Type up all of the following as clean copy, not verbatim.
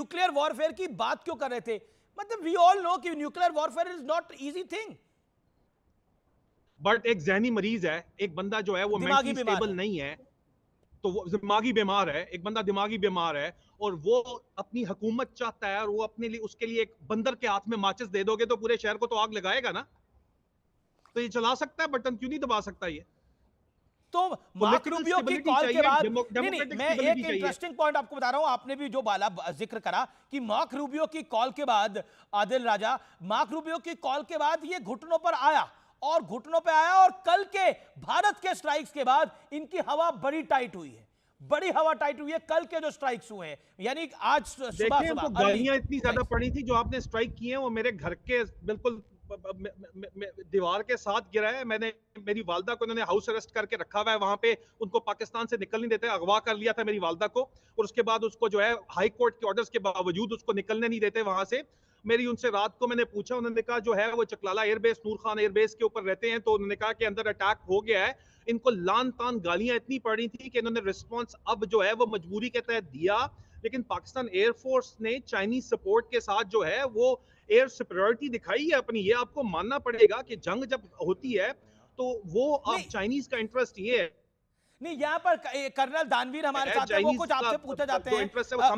Nuclear warfare की बात क्यों कर रहे थे? मतलब वी ऑल नो कि nuclear warfare is not easy thing. But एक जहनी मरीज है, एक बंदा जो है वो मेंटली स्टेबल नहीं है, तो वो दिमागी बीमार है, एक बंदा दिमागी बीमार है और वो अपनी हुकूमत चाहता है और वो अपने लिए, उसके लिए एक बंदर के हाथ में माचिस दे दोगे तो पूरे शहर को तो आग लगाएगा ना। तो ये चला सकता है बटन, क्यों नहीं दबा सकता ये? तो मार्क रूबियो की कॉल के बाद नहीं, मैं एक इंटरेस्टिंग पॉइंट आपको बता रहा हूं, आपने भी जो बाला जिक्र करा कि मार्क रूबियो की कॉल के बाद, आदिल राजा, मार्क रूबियो की कॉल के बाद ये घुटनों पर आया और घुटनों पे आया, और कल के भारत के स्ट्राइक्स के बाद इनकी हवा बड़ी टाइट हुई है, बड़ी हवा टाइट हुई है कल के जो स्ट्राइक्स हुए हैं, यानी आज सुबह सुबह गालियां इतनी ज्यादा पड़ी थी जो आपने स्ट्राइक किए हैं, वो मेरे घर के बिल्कुल दीवार के साथ गिरा है। मैंने, मेरी वालदा को उन्होंने हाउस अरेस्ट करके रखा हुआ है वहां पे, उनको पाकिस्तान से निकल नहीं देते, अगवा कर लिया था मेरी वालदा को, और उसके बाद उसको जो है हाई कोर्ट के ऑर्डर्स के बावजूद उसको निकलने नहीं देते वहां से। मेरी उनसे रात को मैंने पूछा, उन्होंने कहा जो है वो चकलाला एयरबेस, नूर खान एयरबेस के ऊपर रहते हैं, तो उन्होंने कहा कि अंदर अटैक हो गया है। इनको लान तान गालियां इतनी पड़ी थी कि इन्होंने रिस्पॉन्स अब जो है वो मजबूरी के तहत दिया, लेकिन पाकिस्तान एयरफोर्स ने चाइनीज सपोर्ट के साथ जो है वो एयर सुपीरियरिटी दिखाई है अपनी। ये आपको मानना पड़ेगा कि जंग जब होती है तो वो अब चाइनीज का इंटरेस्ट ये है। नहीं, यहाँ पर कर्नल दानवीर हमारे साथ हैं, वो कुछ आपसे पूछना चाहते हैं।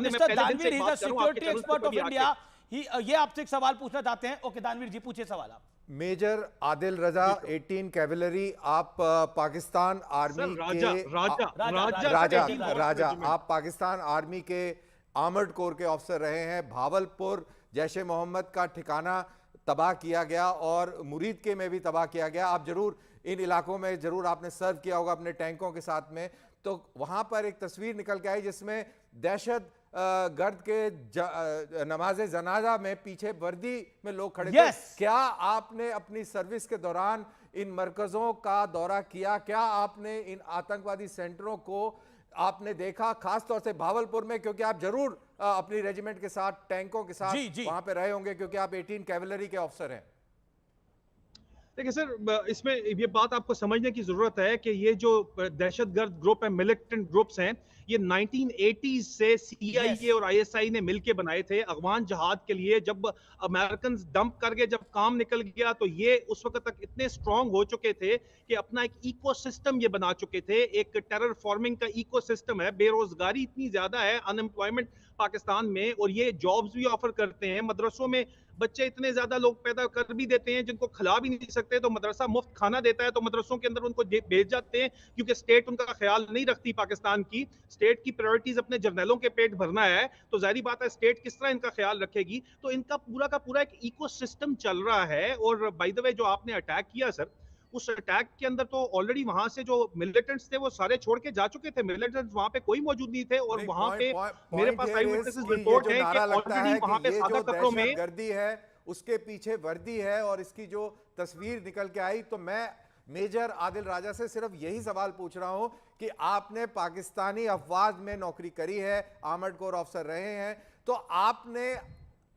मिस्टर दानवीर, he is a security expert of India, ये आपसे एक सवाल पूछना चाहते हैं। ओके दानवीर जी, पूछिए सवाल आप। मेजर आदिल रजा, 18 कैवलरी, आप पाकिस्तान आर्मी के राजा, आप पाकिस्तान आर्मी के आर्मर्ड कोर के ऑफिसर रहे हैं। भावलपुर जैश ए मोहम्मद का ठिकाना तबाह किया गया और मुरीद के में भी तबाह किया गया। आप जरूर इन इलाकों में जरूर आपने सर्व किया होगा अपने टैंकों के साथ में, तो वहां पर एक तस्वीर निकल के आई जिसमें दहशत गर्द के नमाज जनाजा में पीछे वर्दी में लोग खड़े थे। क्या आपने अपनी सर्विस के दौरान इन मरकजों का दौरा किया? क्या आपने इन आतंकवादी सेंटरों को आपने देखा, खास तौर से भावलपुर में, क्योंकि आप जरूर अपनी रेजिमेंट के साथ टैंकों के साथ वहां पे रहे होंगे क्योंकि आप 18 कैवलरी के ऑफिसर हैं। देखिए सर, इसमें ये बात आपको समझने की जरूरत है कि ये जो दहशतगर्द ग्रुप है, मिलिटेंट ग्रुप्स हैं, ये 1980s से CIA और ISI ने मिलके बनाए थे अफगान जहाद के लिए। जब अमेरिकन डंप करके जब काम निकल गया तो ये उस वक्त तक इतने स्ट्रांग हो चुके थे कि अपना एक इकोसिस्टम ये बना चुके थे। एक टेरर फॉर्मिंग का इकोसिस्टम है, बेरोजगारी इतनी ज्यादा है, अनएम्प्लॉयमेंट पाकिस्तान में, और ये जॉब्स भी ऑफर करते हैं। मदरसों में बच्चे इतने ज्यादा लोग पैदा कर भी देते हैं जिनको खिला भी नहीं सकते, तो मदरसा मुफ्त खाना देता है, तो मदरसों के अंदर उनको भेज जाते हैं, क्योंकि स्टेट उनका ख्याल नहीं रखती पाकिस्तान की। स्टेट की प्रायोरिटीज अपने जर्नलों के पेट भरना है, तो जाहिर बात है स्टेट किस तरह इनका ख्याल रखेगी। तो इनका पूरा का पूरा एक इकोसिस्टम चल रहा है। और बाय द वे जो आपने अटैक किया सर, उस अटैक के अंदर तो ऑलरेडी वहां से जो मिलिटेंट्स थे वो सारे छोड़ के जा चुके थे। मिलिटेंट्स वहां पे कोई मौजूद नहीं थे, और वहां पे मेरे पास आई विटनेसेस रिपोर्ट है कि ऑलरेडी वहां पे सादा कपड़ों में गर्दी है, उसके पीछे वर्दी है, और इसकी जो तस्वीर निकल के आई, तो मैं मेजर आदिल राजा से सिर्फ यही सवाल पूछ रहा हूं कि आपने पाकिस्तानी अफवाज में नौकरी करी है, आर्मर्ड कोर ऑफिसर रहे हैं, तो आपने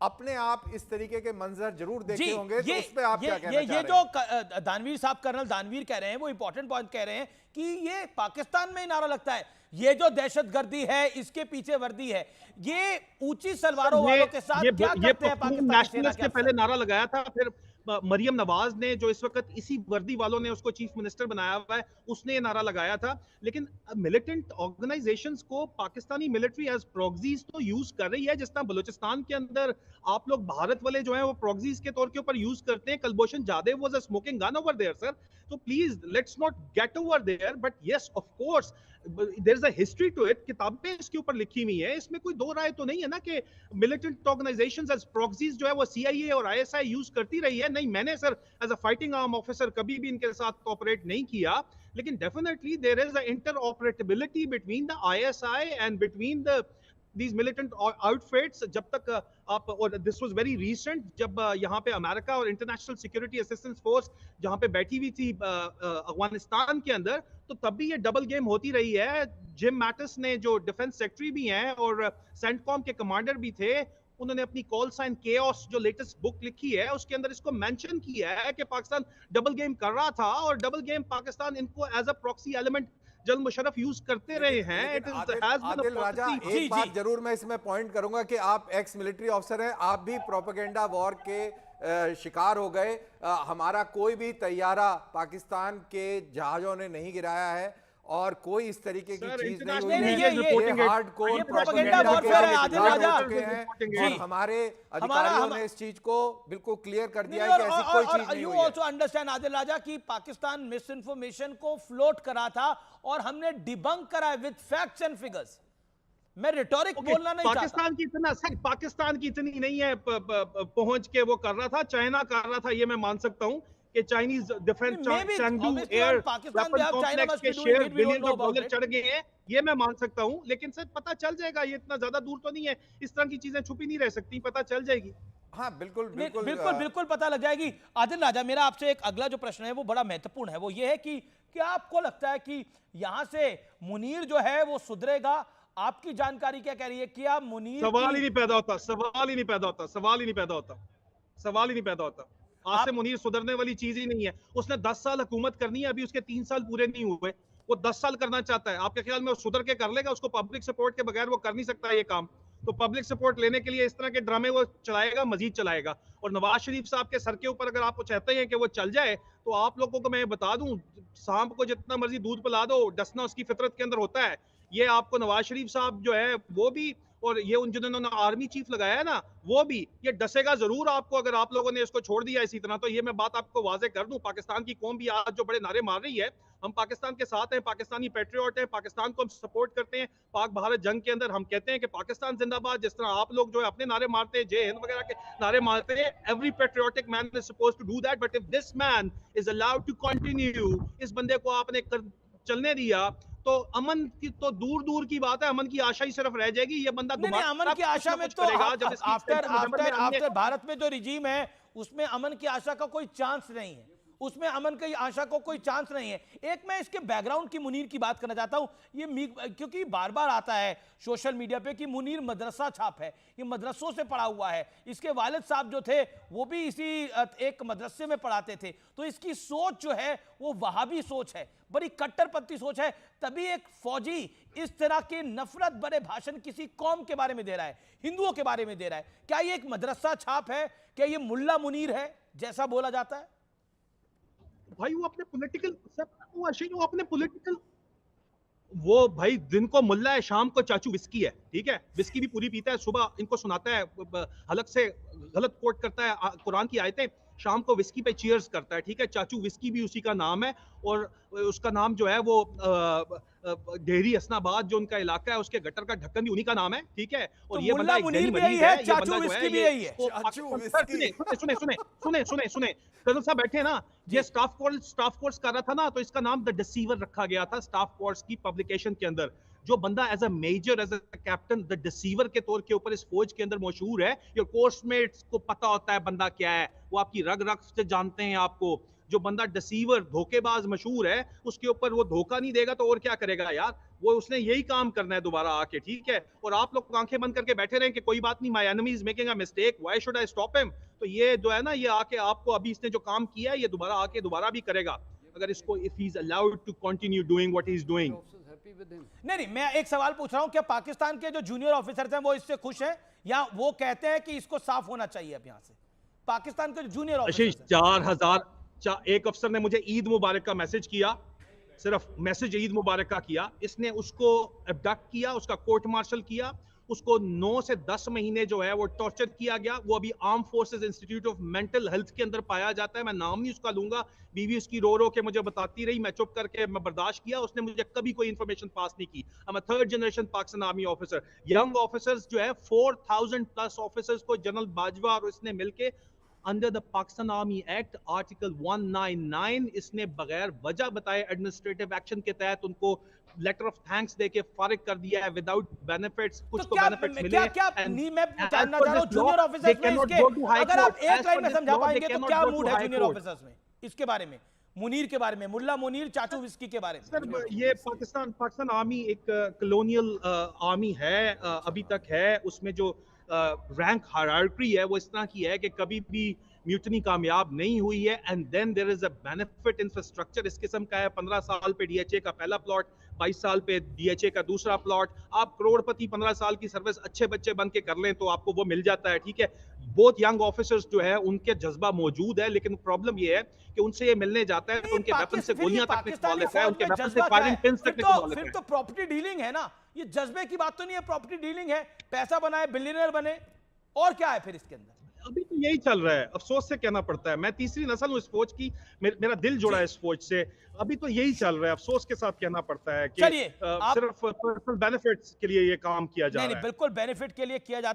अपने आप इस तरीके के मंजर जरूर देखे होंगे, तो उस पे आप क्या कहना चाह रहे हैं? ये जो दानवीर साहब, कर्नल दानवीर कह रहे हैं, वो इंपॉर्टेंट पॉइंट कह रहे हैं कि ये पाकिस्तान में नारा लगता है, ये जो दहशतगर्दी है इसके पीछे वर्दी है। ये ऊंची सलवारों वालों के साथ क्या करते हैं पाकिस्तान सेना के? पहले नारा लगाया था, फिर मरियम नवाज ने, जो इस वक्त इसी वर्दी वालों ने उसको चीफ मिनिस्टर बनाया हुआ है, उसने ये नारा लगाया था। लेकिन मिलिटेंट ऑर्गेनाइजेशंस को पाकिस्तानी मिलिट्री एज प्रॉक्सीज तो यूज कर रही है, जिस तरह बलूचिस्तान के अंदर आप लोग भारत वाले जो है वो प्रॉक्सीज के तौर के ऊपर यूज करते हैं। Kulbhushan Jadhav was a smoking gun over there sir, तो please let's not get over there. But yes of course there is a history to it, किताबें इसके ऊपर लिखी हुई है, इसमें कोई दो राय तो नहीं है ना कि मिलिटेंट ऑर्गेनाइजेशंस एज प्रॉक्सीज जो है वो CIA और ISI यूज करती रही है। नहीं, मैंने sir as a fighting arm officer कभी भी इनके साथ कोऑपरेट नहीं किया, लेकिन definitely there is a interoperability between the ISI and between the these militant outfits। जब तक आप, और दिस वाज वेरी रीसेंट, जब यहाँ पे अमेरिका और इंटरनेशनल सिक्योरिटी असिस्टेंस फोर्स जहाँ पे बैठी हुई थी अफगानिस्तान के अंदर, तो तब भी ये डबल गेम होती रही है। जिम मैटिस ने, जो डिफेंस सेक्रेटरी भी हैं और सेंटकॉम के कमांडर भी थे, उन्होंने अपनी कॉल साइन केओस जो लेटेस्ट बुक लिखी है उसके अंदर इसको मेंशन किया है कि पाकिस्तान डबल गेम कर रहा था, और डबल गेम पाकिस्तान इनको as a proxy element General Musharraf use करते रहे हैं। इट आदिल राजा, जी, एक बात जरूर मैं इसमें पॉइंट करूंगा कि आप एक्स मिलिट्री ऑफिसर हैं, आप भी प्रोपेगेंडा वॉर के शिकार हो गए। हमारा कोई भी तैयारा पाकिस्तान के जहाजों ने नहीं गिराया है और कोई इस तरीके की चीज नहीं हुई है। ये हार्डकोर प्रोपेगेंडा वॉरफेयर है आदिल राजा। और हमारे अधिकारियों ने इस चीज को बिल्कुल क्लियर कर दिया है कि ऐसी कोई चीज नहीं हुई है। यू आल्सो अंडरस्टैंड आदिल राजा कि पाकिस्तान मिस इन्फॉर्मेशन को फ्लोट करा था और हमने डिबंक करा विद फैक्ट्स एंड फिगर्स। मैं रिटोरिक बोलना नहीं चाहता। पाकिस्तान की इतनी नहीं है पहुंच के वो कर रहा था, चाइना कर रहा था, ये मैं मान सकता हूं कि चाइनीज डिफेंस चैंगडू एयर कॉम्प्लेक्स के शेयर बिलियन ऑफ डॉलर चढ़ गए हैं, ये मैं मान सकता हूं। लेकिन सर पता चल जाएगा, ये इतना ज्यादा दूर तो नहीं है, इस तरह की चीजें छुपी नहीं रह सकती, पता चल जाएगी। हाँ बिल्कुल बिल्कुल बिल्कुल पता लग जाएगी। आदिल राजा, मेरा आपसे एक अगला जो प्रश्न है वो बड़ा महत्वपूर्ण है, वो ये है कि क्या आपको लगता है कि यहां से मुनीर जो है वो सुधरेगा? आपकी जानकारी क्या कह रही है? क्या मुनीर सवाल ही नहीं पैदा होता, सवाल ही नहीं पैदा होता, सवाल ही नहीं पैदा होता, सवाल ही नहीं पैदा होता। आज से मुनीर सुधरने वाली चीज ही नहीं है। उसने 10 साल हुकूमत करनी है, अभी उसके 3 साल पूरे नहीं हुए, वो 10 साल करना चाहता है। आपके ख्याल में वो सुधर के कर लेगा? उसको पब्लिक सपोर्ट के बगैर वो कर नहीं सकता ये काम। तो पब्लिक सपोर्ट लेने के लिए इस तरह के ड्रामे वो चलाएगा, मजीद चलाएगा। और नवाज शरीफ साहब के सर के ऊपर अगर आप चाहते हैं कि वो चल जाए, तो आप लोगों को मैं बता दूं, सांप को जितना मर्जी दूध पिला दो, डसना उसकी फितरत के अंदर होता है। ये आपको नवाज शरीफ साहब जो है वो भी, और ये उन जिन्होंने आर्मी चीफ लगाया है ना, वो भी, ये डसेगा जरूर आपको अगर आप लोगों ने इसको छोड़ दिया इसी तरह। तो ये मैं बात आपको वाजे कर दूं, पाकिस्तान की कौम भी आज जो बड़े नारे मार रही है, हम पाकिस्तान के साथ हैं, पाकिस्तानी पेट्रियट हैं, पाकिस्तान को हम सपोर्ट करते हैं। पाक भारत जंग के अंदर हम कहते हैं कि पाकिस्तान जिंदाबाद। जिस तरह आप लोग जो है अपने नारे मारते हैं, जय हिंद वगैरह के नारे मारते हैं, every patriotic man is supposed to do that, but if this man is allowed to continue, इस बंदे को आपने चलने दिया, तो अमन की तो दूर दूर की बात है, अमन की आशा ही सिर्फ रह जाएगी। ये बंदा नहीं, अमन की आशा में तो आफ्टर भारत में जो रिजीम है उसमें अमन की आशा का कोई चांस नहीं है, उसमें अमन की आशा को कोई चांस नहीं है। एक मैं इसके बैकग्राउंड की मुनीर की बात करना चाहता हूं, ये क्योंकि बार बार आता है सोशल मीडिया पे कि मुनीर मदरसा छाप है, ये मदरसों से पढ़ा हुआ है, इसके वालिद साहब जो थे वो भी इसी एक मदरसे में पढ़ाते थे, तो इसकी सोच जो है वो वहाबी सोच है, बड़ी कट्टरपंथी सोच है। तभी एक फौजी इस तरह के नफरत भरे भाषण किसी कौम के बारे में दे रहा है, हिंदुओं के बारे में दे रहा है। क्या ये एक मदरसा छाप है? क्या ये मुल्ला मुनीर है जैसा बोला जाता है? भाई वो अपने पॉलिटिकल, वो अपने पॉलिटिकल, वो भाई दिन को मुल्ला है, शाम को चाचू विस्की है, ठीक है? विस्की भी पूरी पीता है, सुबह इनको सुनाता है, हलक से गलत कोट करता है कुरान की आयतें, शाम को विस्की पे चीयर्स करता है, ठीक है? चाचू विस्की भी उसी का नाम है, और उसका नाम जो है वो डेहरी हसनाबाद जो उनका इलाका है, उसके गटर का ढक्कन भी उन्हीं का नाम है, ठीक है? और तो ये बंदा मुनीर भी यही है, चाचू विस्की भी यही है। सुने कर्नल साहब बैठे ना, ये स्टाफ कोर्स कर रहा था ना, तो इसका नाम द डिसीवर रखा गया था स्टाफ कोर्स की पब्लिकेशन के अंदर। जो बंदा as a major, as a captain, the deceiver के तौर के ऊपर इस फौज के अंदर मशहूर है, योर कोर्समेट्स को पता होता है बंदा क्या है, वो आपकी रग रग से जानते हैं आपको। जो बंदा डिसीवर, धोखेबाज मशहूर है, उसके ऊपर वो धोखा नहीं देगा तो और क्या करेगा यार? वो उसने यही काम करना है दोबारा आके, ठीक है? और आप लोग आंखें बंद करके बैठे रहें कि कोई बात नहीं, my enemy is making a mistake, why should I stop him? तो ये जो है ना, ये आके आपको अभी इसने जो काम किया है, ये दोबारा आके दोबारा भी करेगा अगर इसको, if he is allowed to continue doing what he is doing. नहीं, मैं एक सवाल पूछ रहा हूं, क्या पाकिस्तान के जो जूनियर ऑफिसर्स हैं वो इससे खुश हैं, या वो कहते हैं कि इसको साफ होना चाहिए अब यहां से? पाकिस्तान के जो जूनियर ऑफिसर्स, 4000 एक अफसर ने मुझे ईद मुबारक का मैसेज किया, सिर्फ मैसेज ईद मुबारक का किया, इसने उसको अबडक्ट किया, उसका कोर्ट मार्शल किया, उसको 9 से 10 महीने जो है वो टॉर्चर किया गया। वो अभी arm forces institute of mental health के अंदर पाया जाता है, मैं नाम नहीं उसका लूंगा। बीवी उसकी रो रो के मुझे बताती रही, मैं चुप करके मैं बर्दाश्त किया, उसने मुझे कभी कोई इंफॉर्मेशन पास नहीं की। I am a 3rd generation Pakistan army officer. Young officers जो है 4000 प्लस ऑफिसर्स को जनरल बाजवा और इसने मिलके under the Pakistan army act article 199 इसने बगैर वजह बताए एडमिनिस्ट्रेटिव एक्शन के तहत उनको लेटर ऑफ थैंक्स देके फारिग कर दिया है विदाउट बेनिफिट्स। कुछ को बेनिफिट्स मिले। क्या नहीं, मैं जानना चाह रहा हूं जूनियर ऑफिसर्स में इसके, अगर आप एक लाइन में समझा पाएंगे तो क्या मूड है जूनियर ऑफिसर्स में इसके बारे में, मुनीर के बारे में, मुल्ला मुनीर, चाचू विस्की के बारे में? सर ये पाकिस्तान आर्मी एक कॉलोनियल आर्मी है, अभी तक है। उसमें जो रैंक हायरार्की है वो इस तरह की है कि कभी भी म्यूटनी कामयाब नहीं हुई है, and then there is a benefit infrastructure इस किस्म का है। 15 साल पे डीएचए का पहला प्लॉट 22 साल पे DHA का दूसरा प्लॉट, आप करोड़पति 15 साल की सर्विस अच्छे बच्चे बन के कर लें तो आपको वो मिल जाता है, ठीक है। बहुत यंग ऑफिसर्स जो है उनके जज्बा मौजूद है, लेकिन प्रॉब्लम ये है कि उनसे ये मिलने जाता है तो उनके वेपन से गोलियां तक निकलवाते हैं, उनके वेपन से फायरिंग पिन्स तक निकलवाते फिर हैं। तो प्रॉपर्टी डीलिंग है ना, ये जज्बे की बात तो नहीं है, प्रॉपर्टी डीलिंग है, पैसा बनाए बिलियनर बने, और क्या है फिर इसके अंदर? अभी तो यही चल रहा है, अफसोस से कहना पड़ता है। मैं तीसरी नस्ल हूँ इस फौज की, मेरा दिल जुड़ा है इस फौज से। अभी तो यही चल रहा है, अफसोस के साथ कहना पड़ता है कि चलिए, आप सिर्फ पर्सनल बेनिफिट्स के लिए ये काम किया जा नहीं रहा नहीं है। बिल्कुल बेनिफिट के लिए किया जाता है।